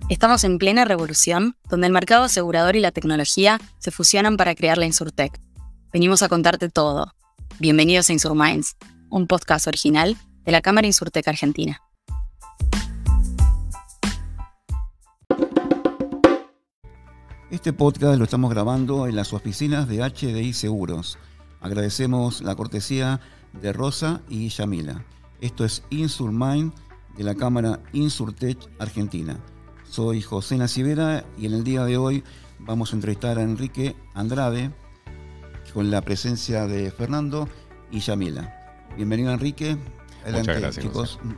Estamos en plena revolución, donde el mercado asegurador y la tecnología se fusionan para crear la Insurtech. Venimos a contarte todo. Bienvenidos a Insurminds, un podcast original de la Cámara Insurtech Argentina. Este podcast lo estamos grabando en las oficinas de HDI Seguros. Agradecemos la cortesía de Rosa y Yamila. Esto es Insurmind de la Cámara Insurtech Argentina. Soy José Nacivera y en el día de hoy vamos a entrevistar a Enrique Andrade con la presencia de Fernando y Yamila. Bienvenido, Enrique. Adelante, muchas gracias, chicos. José.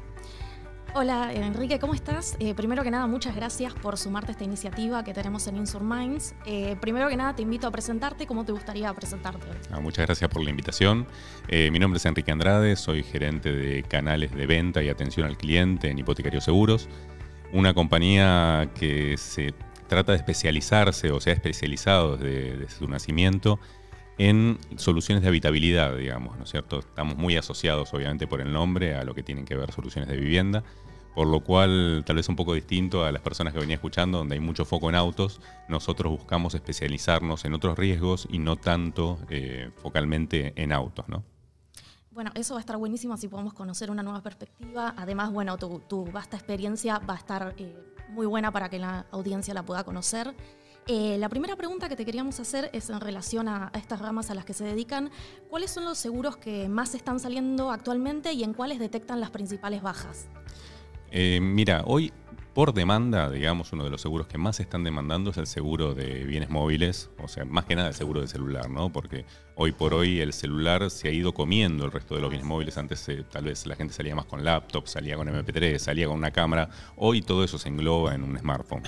Hola Enrique, ¿cómo estás? Primero que nada, muchas gracias por sumarte a esta iniciativa que tenemos en Insurminds. Primero que nada, te invito a presentarte. ¿Cómo te gustaría presentarte hoy? Muchas gracias por la invitación. Mi nombre es Enrique Andrade, soy gerente de canales de venta y atención al cliente en Hipotecario Seguros, una compañía que se trata de especializarse o se ha especializado desde su nacimiento en soluciones de habitabilidad, digamos, ¿no es cierto? Estamos muy asociados, obviamente, por el nombre a lo que tienen que ver soluciones de vivienda, por lo cual, tal vez un poco distinto a las personas que venía escuchando, donde hay mucho foco en autos, nosotros buscamos especializarnos en otros riesgos y no tanto focalmente en autos, ¿no? Bueno, eso va a estar buenísimo, así podemos conocer una nueva perspectiva. Además, bueno, tu vasta experiencia va a estar muy buena para que la audiencia la pueda conocer. La primera pregunta que te queríamos hacer es en relación a estas ramas a las que se dedican. ¿Cuáles son los seguros que más están saliendo actualmente y en cuáles detectan las principales bajas? Mira, hoy por demanda, digamos, uno de los seguros que más se están demandando es el seguro de bienes móviles, o sea, más que nada el seguro de celular, ¿no? Porque hoy por hoy el celular se ha ido comiendo el resto de los bienes móviles. Antes tal vez la gente salía más con laptop, salía con MP3, salía con una cámara. Hoy todo eso se engloba en un smartphone.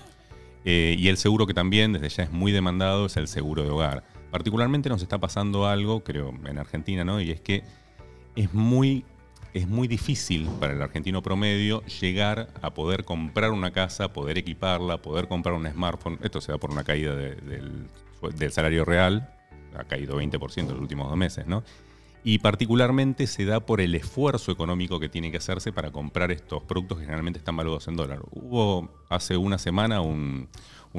Y el seguro que también desde ya es muy demandado es el seguro de hogar. Particularmente nos está pasando algo, creo, en Argentina, ¿no? Y es que es muy difícil para el argentino promedio llegar a poder comprar una casa, poder equiparla, poder comprar un smartphone. Esto se da por una caída del salario real, ha caído 20% en los últimos 2 meses, ¿no? Y particularmente se da por el esfuerzo económico que tiene que hacerse para comprar estos productos que generalmente están valuados en dólar. Hubo hace una semana un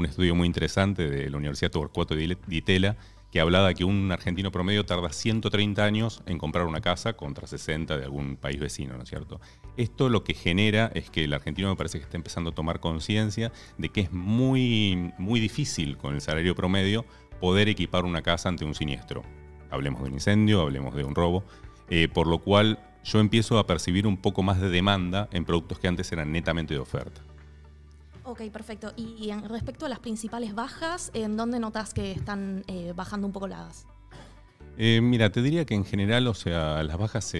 estudio muy interesante de la Universidad Torcuato Di Tella que hablaba que un argentino promedio tarda 130 años en comprar una casa contra 60 de algún país vecino, ¿no es cierto? Esto lo que genera es que el argentino me parece que está empezando a tomar conciencia de que es muy, muy difícil con el salario promedio poder equipar una casa ante un siniestro. Hablemos de un incendio, hablemos de un robo, por lo cual yo empiezo a percibir un poco más de demanda en productos que antes eran netamente de oferta. Ok, perfecto. Y respecto a las principales bajas, ¿en dónde notas que están bajando un poco las? Mira, te diría que en general, o sea, las bajas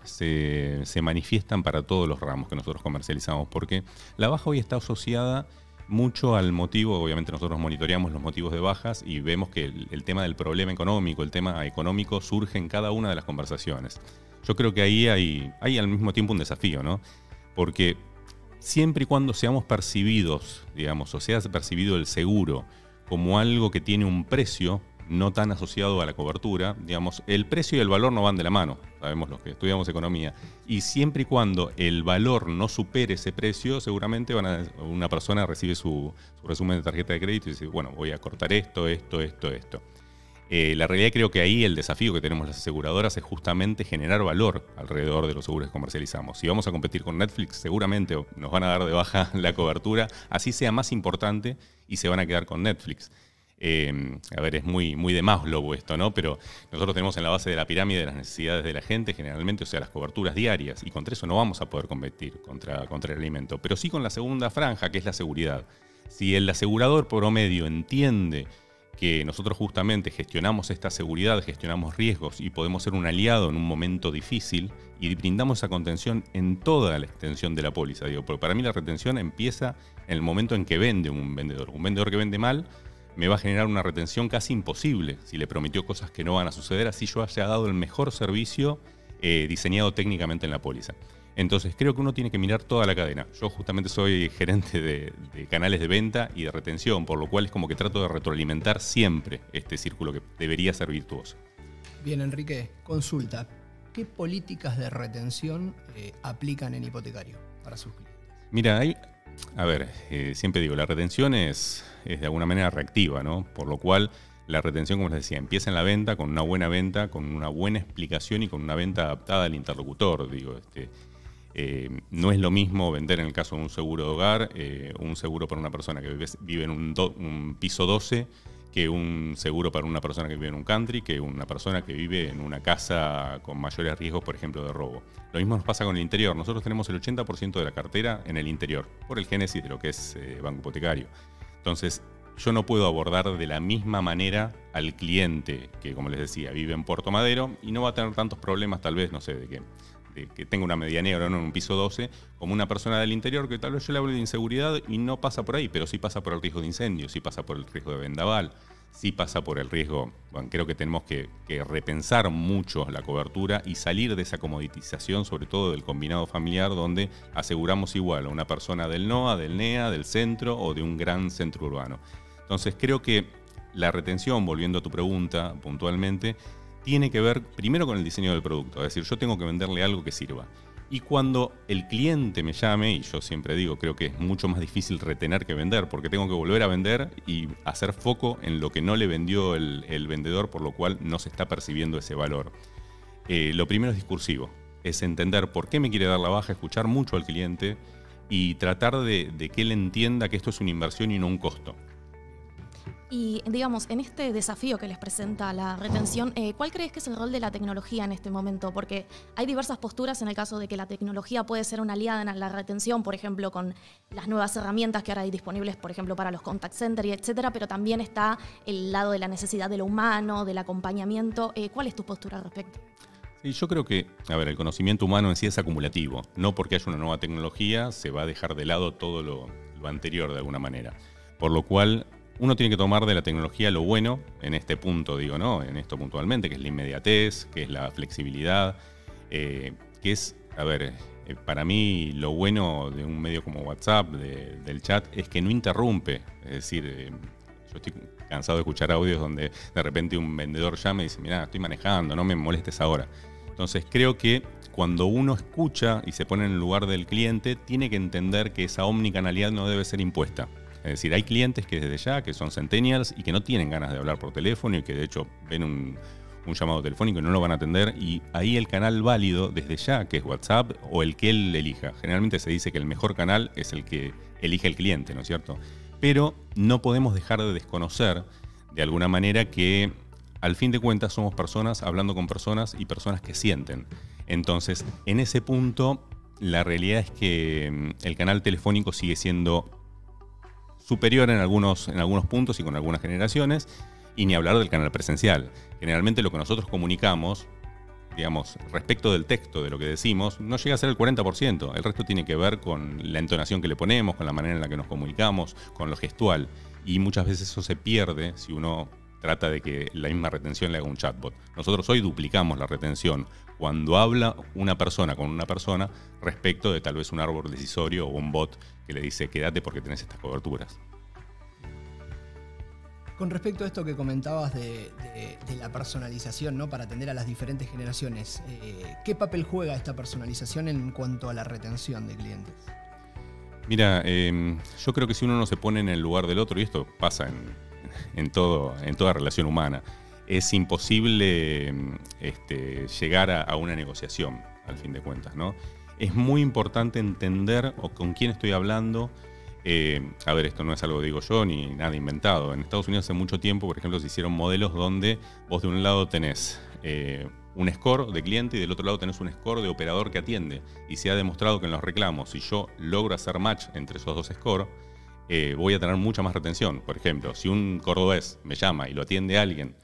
se manifiestan para todos los ramos que nosotros comercializamos, porque la baja hoy está asociada mucho al motivo. Obviamente nosotros monitoreamos los motivos de bajas y vemos que el tema del problema económico, el tema económico surge en cada una de las conversaciones. Yo creo que ahí hay al mismo tiempo un desafío, ¿no? Porque siempre y cuando seamos percibidos, digamos, o sea percibido el seguro como algo que tiene un precio no tan asociado a la cobertura, digamos, el precio y el valor no van de la mano, sabemos los que estudiamos economía, y siempre y cuando el valor no supere ese precio, seguramente una persona recibe su resumen de tarjeta de crédito y dice, bueno, voy a cortar esto. La realidad creo que ahí el desafío que tenemos las aseguradoras es justamente generar valor alrededor de los seguros que comercializamos. Si vamos a competir con Netflix, seguramente nos van a dar de baja la cobertura, así sea más importante y se van a quedar con Netflix. A ver, es muy de Maslow esto, ¿no? Pero nosotros tenemos en la base de la pirámide las necesidades de la gente, generalmente, o sea, las coberturas diarias, y contra eso no vamos a poder competir contra el alimento, pero sí con la segunda franja, que es la seguridad. Si el asegurador promedio entiende que nosotros justamente gestionamos esta seguridad, gestionamos riesgos y podemos ser un aliado en un momento difícil y brindamos esa contención en toda la extensión de la póliza, digo, porque para mí la retención empieza en el momento en que vende un vendedor. Un vendedor que vende mal me va a generar una retención casi imposible si le prometió cosas que no van a suceder, así yo haya dado el mejor servicio diseñado técnicamente en la póliza. Entonces creo que uno tiene que mirar toda la cadena. Yo justamente soy gerente de canales de venta y de retención, por lo cual es como que trato de retroalimentar siempre este círculo que debería ser virtuoso. Bien, Enrique, consulta. ¿Qué políticas de retención aplican en hipotecario para sus clientes? Mira, A ver, siempre digo, la retención es de alguna manera reactiva, ¿no? Por lo cual, la retención, como les decía, empieza en la venta, con una buena explicación y con una venta adaptada al interlocutor. Digo, no es lo mismo vender en el caso de un seguro de hogar, un seguro para una persona que vive en un piso 12, que un seguro para una persona que vive en un country, que una persona que vive en una casa con mayores riesgos, por ejemplo, de robo. Lo mismo nos pasa con el interior. Nosotros tenemos el 80% de la cartera en el interior, por el génesis de lo que es banco hipotecario. Entonces, yo no puedo abordar de la misma manera al cliente que, como les decía, vive en Puerto Madero y no va a tener tantos problemas, tal vez, no sé, de que tenga una medianera o no en un piso 12, como una persona del interior que tal vez yo le hable de inseguridad y no pasa por ahí, pero sí pasa por el riesgo de incendio, sí pasa por el riesgo de vendaval, sí pasa por el riesgo. Bueno, creo que tenemos que repensar mucho la cobertura y salir de esa comoditización, sobre todo del combinado familiar, donde aseguramos igual a una persona del NOA, del NEA, del centro o de un gran centro urbano. Entonces creo que la retención, volviendo a tu pregunta puntualmente, tiene que ver primero con el diseño del producto. Es decir, yo tengo que venderle algo que sirva. Y cuando el cliente me llame, y yo siempre digo, creo que es mucho más difícil retener que vender, porque tengo que volver a vender y hacer foco en lo que no le vendió el vendedor, por lo cual no se está percibiendo ese valor. Lo primero es discursivo, es entender por qué me quiere dar la baja, escuchar mucho al cliente y tratar de que él entienda que esto es una inversión y no un costo. Y digamos, en este desafío que les presenta la retención, ¿cuál crees que es el rol de la tecnología en este momento? Porque hay diversas posturas en el caso de que la tecnología puede ser una aliada en la retención, por ejemplo, con las nuevas herramientas que ahora hay disponibles, por ejemplo, para los contact centers, etcétera, pero también está el lado de la necesidad de lo humano, del acompañamiento. ¿Cuál es tu postura al respecto? Sí, yo creo que, el conocimiento humano en sí es acumulativo. No porque haya una nueva tecnología se va a dejar de lado todo lo anterior de alguna manera. Por lo cual, uno tiene que tomar de la tecnología lo bueno, en este punto digo, ¿no? En esto puntualmente, que es la inmediatez, que es la flexibilidad, que es, para mí lo bueno de un medio como WhatsApp, del chat, es que no interrumpe. Es decir, yo estoy cansado de escuchar audios donde de repente un vendedor llama y dice, mirá, estoy manejando, no me molestes ahora. Entonces creo que cuando uno escucha y se pone en el lugar del cliente, tiene que entender que esa omnicanalidad no debe ser impuesta. Es decir, hay clientes que desde ya, que son centennials y que no tienen ganas de hablar por teléfono y que de hecho ven un llamado telefónico y no lo van a atender, y ahí el canal válido desde ya, que es WhatsApp o el que él elija. Generalmente se dice que el mejor canal es el que elige el cliente, ¿no es cierto? Pero no podemos dejar de desconocer de alguna manera que al fin de cuentas somos personas hablando con personas y personas que sienten. Entonces, en ese punto, la realidad es que el canal telefónico sigue siendo superior en algunos puntos y con algunas generaciones, y ni hablar del canal presencial. Generalmente lo que nosotros comunicamos, digamos, respecto del texto, de lo que decimos, no llega a ser el 40%. El resto tiene que ver con la entonación que le ponemos, con la manera en la que nos comunicamos, con lo gestual. Y muchas veces eso se pierde si uno trata de que la misma retención le haga un chatbot. Nosotros hoy duplicamos la retención cuando habla una persona con una persona respecto de tal vez un árbol decisorio o un bot que le dice quédate porque tenés estas coberturas. Con respecto a esto que comentabas de la personalización, ¿no? Para atender a las diferentes generaciones, ¿qué papel juega esta personalización en cuanto a la retención de clientes? Mira, yo creo que si uno no se pone en el lugar del otro, y esto pasa en toda relación humana, es imposible llegar a una negociación, al fin de cuentas, ¿no? Es muy importante entender con quién estoy hablando. Esto no es algo que digo yo ni nada inventado. En Estados Unidos hace mucho tiempo, por ejemplo, se hicieron modelos donde vos de un lado tenés un score de cliente y del otro lado tenés un score de operador que atiende. Y se ha demostrado que en los reclamos, si yo logro hacer match entre esos dos scores, voy a tener mucha más retención. Por ejemplo, si un cordobés me llama y lo atiende alguien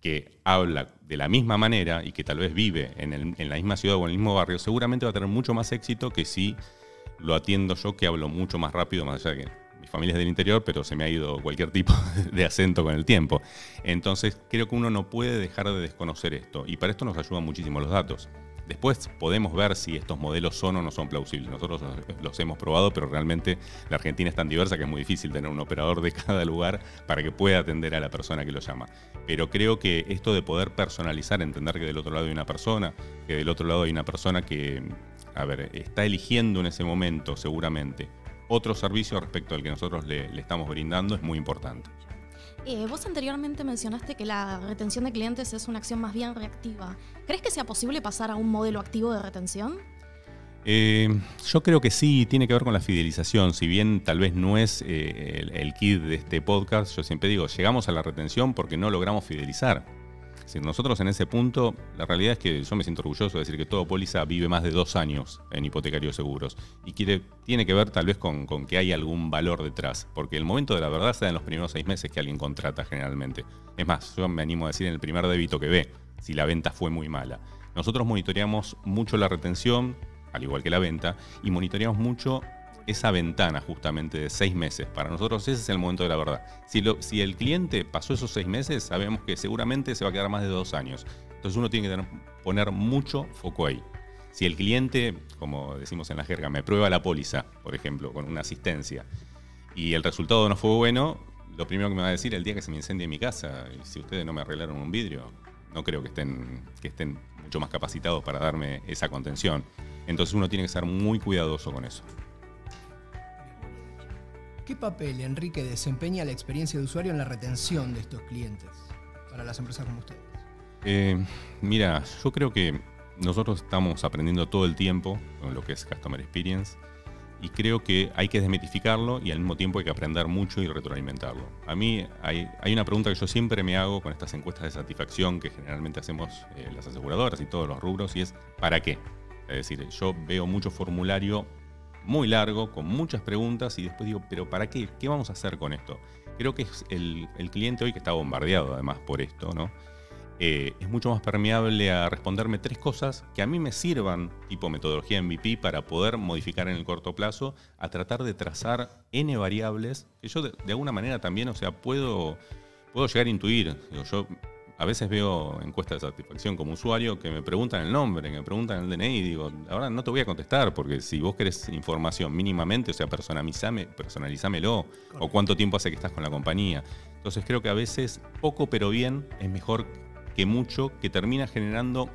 que habla de la misma manera y que tal vez vive en la misma ciudad o en el mismo barrio, seguramente va a tener mucho más éxito que si lo atiendo yo, que hablo mucho más rápido, más allá de que mi familia es del interior, pero se me ha ido cualquier tipo de acento con el tiempo. Entonces creo que uno no puede dejar de desconocer esto, y para esto nos ayudan muchísimo los datos. Después podemos ver si estos modelos son o no son plausibles. Nosotros los hemos probado, pero realmente la Argentina es tan diversa que es muy difícil tener un operador de cada lugar para que pueda atender a la persona que lo llama. Pero creo que esto de poder personalizar, entender que del otro lado hay una persona, que del otro lado hay una persona que, está eligiendo en ese momento seguramente otro servicio respecto al que nosotros le estamos brindando es muy importante. Vos anteriormente mencionaste que la retención de clientes es una acción más bien reactiva. ¿Crees que sea posible pasar a un modelo activo de retención? Yo creo que sí, tiene que ver con la fidelización. Si bien tal vez no es el kit de este podcast, yo siempre digo, llegamos a la retención porque no logramos fidelizar. Si nosotros en ese punto, la realidad es que yo me siento orgulloso de decir que todo póliza vive más de 2 años en hipotecarios seguros. Y tiene que ver tal vez con que hay algún valor detrás. Porque el momento de la verdad se da en los primeros 6 meses que alguien contrata generalmente. Es más, yo me animo a decir en el primer débito que ve, si la venta fue muy mala. Nosotros monitoreamos mucho la retención, al igual que la venta, y monitoreamos mucho esa ventana justamente de 6 meses. Para nosotros ese es el momento de la verdad. Si el cliente pasó esos 6 meses, sabemos que seguramente se va a quedar más de 2 años. Entonces uno tiene que poner mucho foco ahí. Si el cliente, como decimos en la jerga, me prueba la póliza, por ejemplo, con una asistencia, y el resultado no fue bueno, lo primero que me va a decir el día que se me incendie mi casa, y si ustedes no me arreglaron un vidrio, no creo que estén mucho más capacitados para darme esa contención. Entonces uno tiene que ser muy cuidadoso con eso. ¿Qué papel, Enrique, desempeña la experiencia de usuario en la retención de estos clientes para las empresas como ustedes? Mira, yo creo que nosotros estamos aprendiendo todo el tiempo con lo que es Customer Experience y creo que hay que desmitificarlo y al mismo tiempo hay que aprender mucho y retroalimentarlo. A mí hay una pregunta que yo siempre me hago con estas encuestas de satisfacción que generalmente hacemos las aseguradoras y todos los rubros y es ¿para qué? Es decir, yo veo mucho formulario muy largo, con muchas preguntas y después digo, ¿pero para qué? ¿Qué vamos a hacer con esto? Creo que es el cliente hoy que está bombardeado además por esto, ¿no? Es mucho más permeable a responderme 3 cosas que a mí me sirvan, tipo metodología MVP, para poder modificar en el corto plazo, a tratar de trazar N variables, que yo de alguna manera también, o sea, puedo llegar a intuir. Digo, yo a veces veo encuestas de satisfacción como usuario que me preguntan el nombre, que me preguntan el DNI y digo, ahora no te voy a contestar porque si vos querés información mínimamente, o sea, personalizámelo o cuánto tiempo hace que estás con la compañía. Entonces creo que a veces poco pero bien es mejor que mucho, que termina generando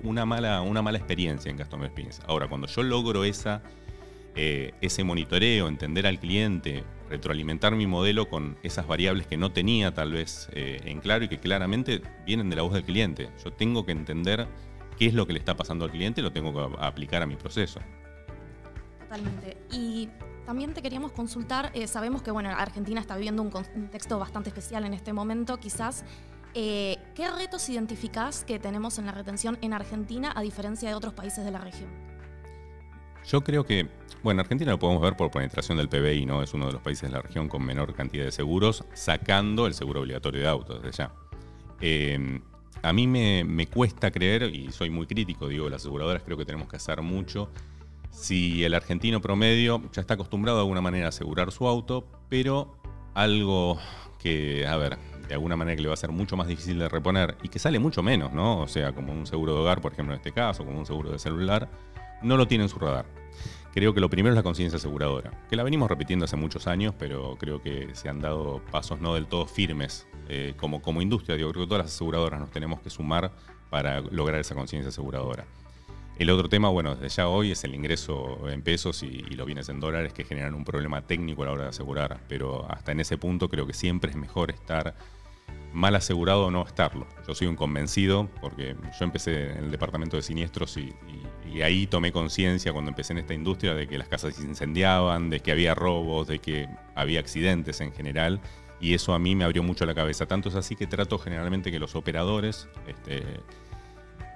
una mala experiencia en Customer Experience. Ahora, cuando yo logro ese monitoreo, entender al cliente, retroalimentar mi modelo con esas variables que no tenía tal vez en claro y que claramente vienen de la voz del cliente. Yo tengo que entender qué es lo que le está pasando al cliente y lo tengo que aplicar a mi proceso. Totalmente. Y también te queríamos consultar, sabemos que Argentina está viviendo un contexto bastante especial en este momento, quizás. ¿Qué retos identificás que tenemos en la retención en Argentina a diferencia de otros países de la región? Yo creo que, Argentina lo podemos ver por penetración del PBI, ¿no? Es uno de los países de la región con menor cantidad de seguros, sacando el seguro obligatorio de autos desde ya. A mí me cuesta creer, y soy muy crítico, digo, las aseguradoras creo que tenemos que hacer mucho. Si el argentino promedio ya está acostumbrado de alguna manera a asegurar su auto, pero algo que, de alguna manera que le va a ser mucho más difícil de reponer y que sale mucho menos, ¿no? O sea, como un seguro de hogar, por ejemplo, en este caso, como un seguro de celular, no lo tiene en su radar. Creo que lo primero es la conciencia aseguradora, que la venimos repitiendo hace muchos años, pero creo que se han dado pasos no del todo firmes como industria. Creo que todas las aseguradoras nos tenemos que sumar para lograr esa conciencia aseguradora. El otro tema, desde ya hoy es el ingreso en pesos y los bienes en dólares que generan un problema técnico a la hora de asegurar, pero hasta en ese punto creo que siempre es mejor estar mal asegurado o no estarlo. Yo soy un convencido porque yo empecé en el departamento de siniestros y ahí tomé conciencia cuando empecé en esta industria de que las casas se incendiaban, de que había robos, de que había accidentes en general y eso a mí me abrió mucho la cabeza. Tanto es así que trato generalmente que los operadores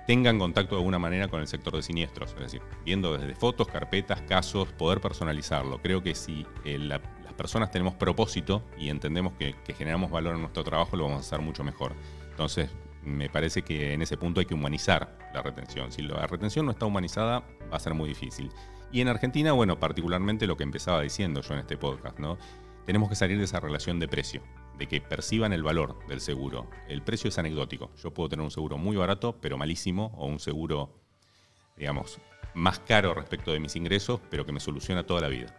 tengan contacto de alguna manera con el sector de siniestros, es decir, viendo desde fotos, carpetas, casos, poder personalizarlo. Creo que si las personas tenemos propósito y entendemos que generamos valor en nuestro trabajo, lo vamos a hacer mucho mejor. Entonces, me parece que en ese punto hay que humanizar la retención. Si la retención no está humanizada, va a ser muy difícil. Y en Argentina, particularmente lo que empezaba diciendo yo en este podcast, ¿no? Tenemos que salir de esa relación de precio, de que perciban el valor del seguro. El precio es anecdótico. Yo puedo tener un seguro muy barato, pero malísimo, o un seguro, digamos, más caro respecto de mis ingresos, pero que me soluciona toda la vida.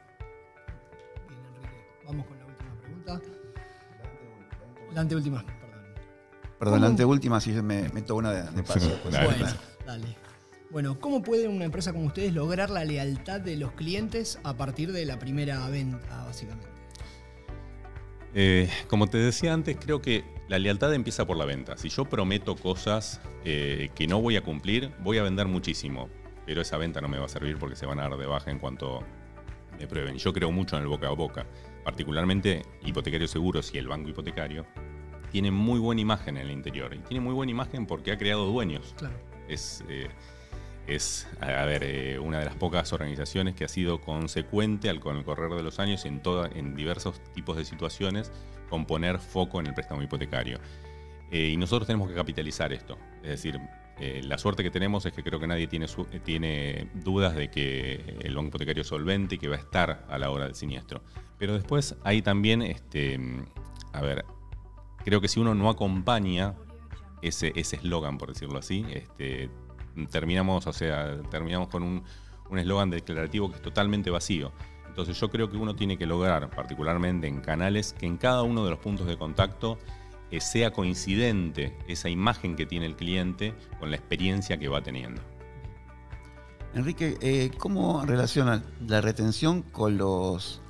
Bien, Enrique. Vamos con la última pregunta. La anteúltima, perdón. Perdón, la anteúltima, si yo me meto una de paso. Dale. Bueno, dale. Bueno, ¿cómo puede una empresa como ustedes lograr la lealtad de los clientes a partir de la primera venta, básicamente? Como te decía antes, creo que la lealtad empieza por la venta. Si yo prometo cosas que no voy a cumplir, voy a vender muchísimo, pero esa venta no me va a servir porque se van a dar de baja en cuanto me prueben. Y yo creo mucho en el boca a boca, particularmente Hipotecarios Seguros y el banco hipotecario tienen muy buena imagen en el interior. Y tiene muy buena imagen porque ha creado dueños. Claro. Es una de las pocas organizaciones que ha sido consecuente con el correr de los años en diversos tipos de situaciones con poner foco en el préstamo hipotecario. Y nosotros tenemos que capitalizar esto. Es decir, la suerte que tenemos es que creo que nadie tiene dudas de que el banco hipotecario es solvente y que va a estar a la hora del siniestro. Pero después hay también, creo que si uno no acompaña ese eslogan, por decirlo así, terminamos con un eslogan declarativo que es totalmente vacío. Entonces yo creo que uno tiene que lograr, particularmente en canales, que en cada uno de los puntos de contacto sea coincidente esa imagen que tiene el cliente con la experiencia que va teniendo. Enrique, ¿cómo relaciona la retención con los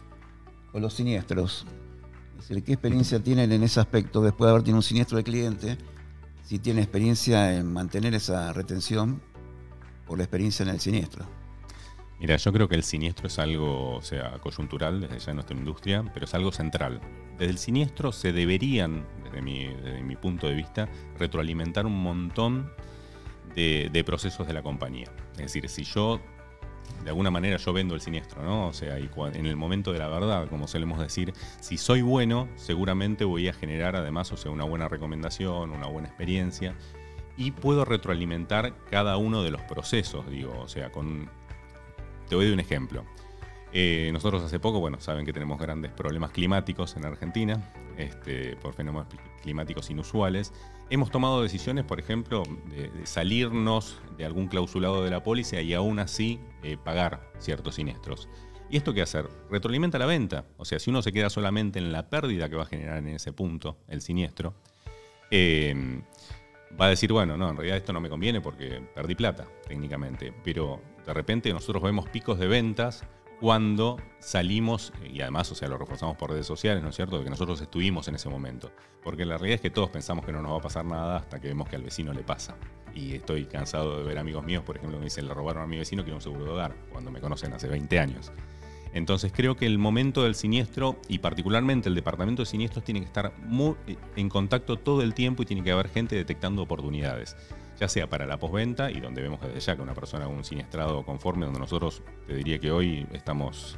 siniestros? Es decir, ¿qué experiencia tienen en ese aspecto después de haber tenido un siniestro de cliente? Si tiene experiencia en mantener esa retención por la experiencia en el siniestro. Mira, yo creo que el siniestro es algo, coyuntural desde ya en nuestra industria, pero es algo central. Desde el siniestro se deberían, desde mi punto de vista, retroalimentar un montón de procesos de la compañía. Es decir, si yo, de alguna manera, yo vendo el siniestro, ¿no? En el momento de la verdad, como solemos decir, si soy bueno, seguramente voy a generar además, una buena recomendación, una buena experiencia, y puedo retroalimentar cada uno de los procesos, te doy un ejemplo. Nosotros hace poco, saben que tenemos grandes problemas climáticos en Argentina, por fenómenos climáticos inusuales. Hemos tomado decisiones, por ejemplo, de salirnos de algún clausulado de la póliza y aún así pagar ciertos siniestros. ¿Y esto qué hacer? Retroalimenta la venta. O sea, si uno se queda solamente en la pérdida que va a generar en ese punto el siniestro, va a decir, bueno, no, en realidad esto no me conviene porque perdí plata, técnicamente. Pero de repente nosotros vemos picos de ventas cuando salimos, y además, lo reforzamos por redes sociales, ¿no es cierto?, de que nosotros estuvimos en ese momento. Porque la realidad es que todos pensamos que no nos va a pasar nada hasta que vemos que al vecino le pasa. Y estoy cansado de ver amigos míos, por ejemplo, que me dicen, le robaron a mi vecino que era un seguro de hogar, cuando me conocen hace 20 años. Entonces creo que el momento del siniestro, y particularmente el departamento de siniestros, tiene que estar muy en contacto todo el tiempo y tiene que haber gente detectando oportunidades, ya sea para la postventa, y donde vemos desde ya que una persona con un siniestrado conforme, donde nosotros, te diría que hoy estamos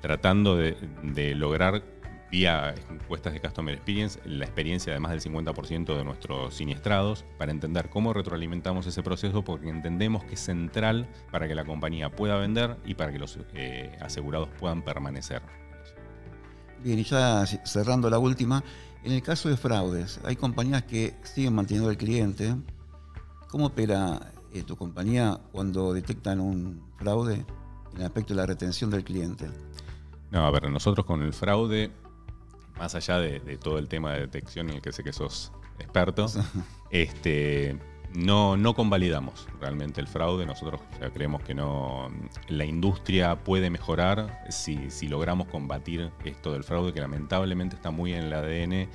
tratando de lograr vía encuestas de Customer Experience la experiencia de más del 50% de nuestros siniestrados, para entender cómo retroalimentamos ese proceso, porque entendemos que es central para que la compañía pueda vender y para que los asegurados puedan permanecer. Bien, y ya cerrando la última, en el caso de fraudes, hay compañías que siguen manteniendo al cliente. ¿Cómo opera tu compañía cuando detectan un fraude en el aspecto de la retención del cliente? No, a ver, nosotros con el fraude, más allá de todo el tema de detección en el que sé que sos experto, no convalidamos realmente el fraude. Nosotros creemos que la industria puede mejorar si logramos combatir esto del fraude, que lamentablemente está muy en el ADN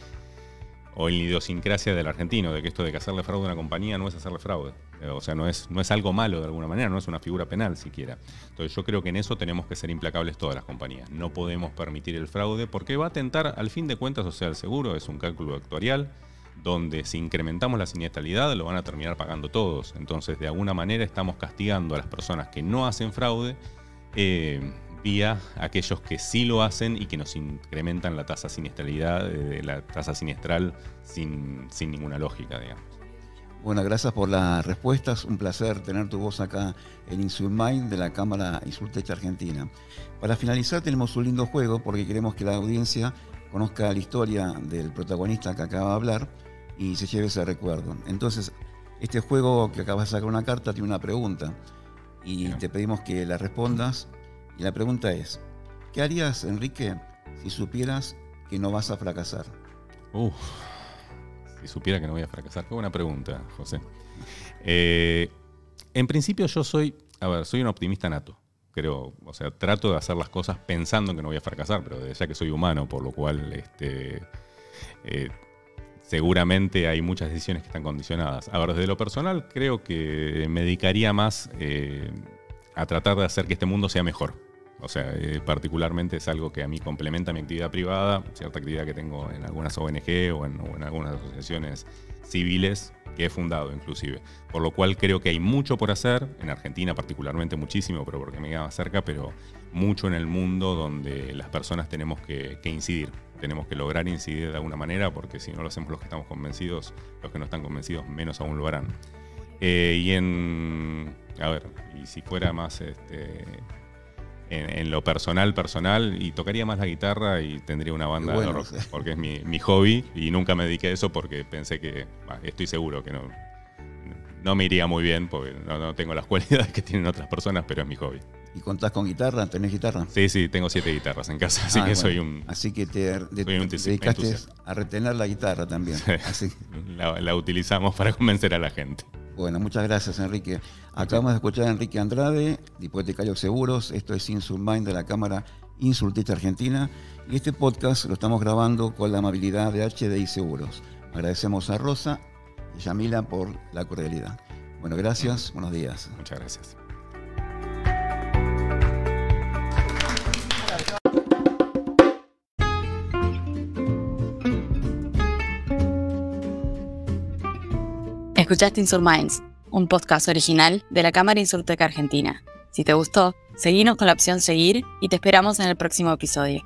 o en la idiosincrasia del argentino, de que esto de que hacerle fraude a una compañía no es hacerle fraude. O sea, no es algo malo de alguna manera, no es una figura penal siquiera. Entonces yo creo que en eso tenemos que ser implacables todas las compañías. No podemos permitir el fraude porque va a tentar, al fin de cuentas, el seguro es un cálculo actuarial donde si incrementamos la siniestralidad lo van a terminar pagando todos. Entonces, de alguna manera estamos castigando a las personas que no hacen fraude vía aquellos que sí lo hacen y que nos incrementan la tasa siniestralidad, la tasa siniestral sin ninguna lógica, digamos. Bueno, gracias por las respuestas. Un placer tener tu voz acá en Insurmind de la Cámara Insurtech Argentina. Para finalizar, tenemos un lindo juego porque queremos que la audiencia conozca la historia del protagonista que acaba de hablar y se lleve ese recuerdo. Entonces, este juego que acabas de sacar una carta tiene una pregunta y te pedimos que la respondas. Y la pregunta es, ¿qué harías, Enrique, si supieras que no vas a fracasar? Si supiera que no voy a fracasar. Qué buena pregunta, José. En principio yo soy un optimista nato. Creo, o sea, trato de hacer las cosas pensando en que no voy a fracasar, pero desde ya que soy humano, por lo cual seguramente hay muchas decisiones que están condicionadas. A ver, desde lo personal creo que me dedicaría más a tratar de hacer que este mundo sea mejor. O sea, particularmente es algo que a mí complementa mi actividad privada, cierta actividad que tengo en algunas ONG o en algunas asociaciones civiles que he fundado inclusive. Por lo cual creo que hay mucho por hacer, en Argentina particularmente muchísimo, pero porque me queda más cerca, pero mucho en el mundo donde las personas tenemos que incidir. Tenemos que lograr incidir de alguna manera, porque si no lo hacemos los que estamos convencidos, los que no están convencidos menos aún lo harán. Y si fuera más en lo personal, y tocaría más la guitarra y tendría una banda de rock, porque es mi hobby y nunca me dediqué a eso porque pensé que, estoy seguro que no me iría muy bien porque no tengo las cualidades que tienen otras personas, pero es mi hobby. ¿Y contás con guitarra? ¿Tenés guitarra? Sí, tengo 7 guitarras en casa, así que soy un... Así que te dedicaste a retener la guitarra también. Así. La utilizamos para convencer a la gente. Bueno, muchas gracias, Enrique. Acabamos de escuchar a Enrique Andrade, hipotecario de seguros. Esto es Insurmind de la Cámara Insurtista Argentina. Y este podcast lo estamos grabando con la amabilidad de HDI Seguros. Agradecemos a Rosa y Yamila por la cordialidad. Bueno, gracias. Buenos días. Muchas gracias. Escuchaste Insurminds, un podcast original de la Cámara Insurtech Argentina. Si te gustó, seguinos con la opción seguir y te esperamos en el próximo episodio.